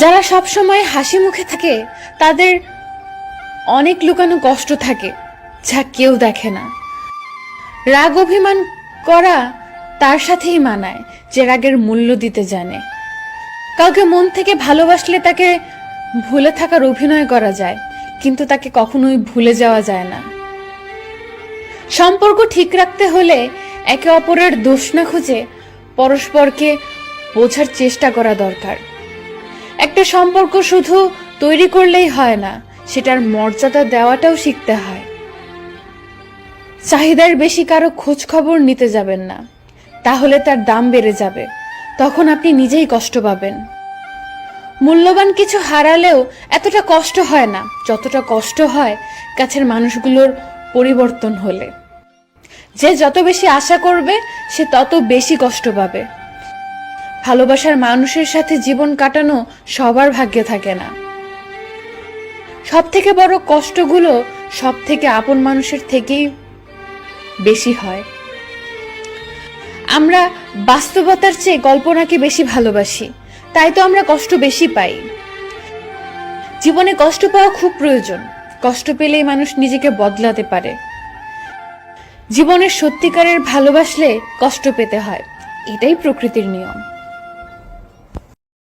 যারা সব সময় হাসি মুখে থাকে তাদের অনেক লুকানো কষ্ট থাকে যা কেউ দেখে না। রাগ অভিমান করা তার সাথেই মানায় যে রাগের মূল্য দিতে জানে। কাউকে মন থেকে ভালোবাসলে তাকে ভুলে থাকার অভিনয় করা যায়, কিন্তু তাকে কখনোই ভুলে যাওয়া যায় না। সম্পর্ক ঠিক রাখতে হলে একে অপরের দোষ না খুঁজে পরস্পরকে বোঝার চেষ্টা করা দরকার। একটা সম্পর্ক শুধু তৈরি করলেই হয় না, সেটার মর্যাদা দেওয়াটাও শিখতে হয়। চাহিদার বেশি কারো খোঁজ খবর নিতে যাবেন না, তাহলে তার দাম বেড়ে যাবে, তখন আপনি নিজেই কষ্ট পাবেন। মূল্যবান কিছু হারালেও এতটা কষ্ট হয় না যতটা কষ্ট হয় কাছের মানুষগুলোর পরিবর্তন হলে। যে যত বেশি আশা করবে সে তত বেশি কষ্ট পাবে। ভালোবাসার মানুষের সাথে জীবন কাটানো সবার ভাগ্যে থাকে না। সব থেকে বড় কষ্টগুলো সব থেকে আপন মানুষের থেকেই বেশি হয়। আমরা বাস্তবতার চেয়ে কল্পনাকে বেশি ভালোবাসি, তাই তো আমরা কষ্ট বেশি পাই। জীবনে কষ্ট পাওয়া খুব প্রয়োজন, কষ্ট পেলেই মানুষ নিজেকে বদলাতে পারে। জীবনের সত্যিকারের ভালোবাসলে কষ্ট পেতে হয়, এটাই প্রকৃতির নিয়ম।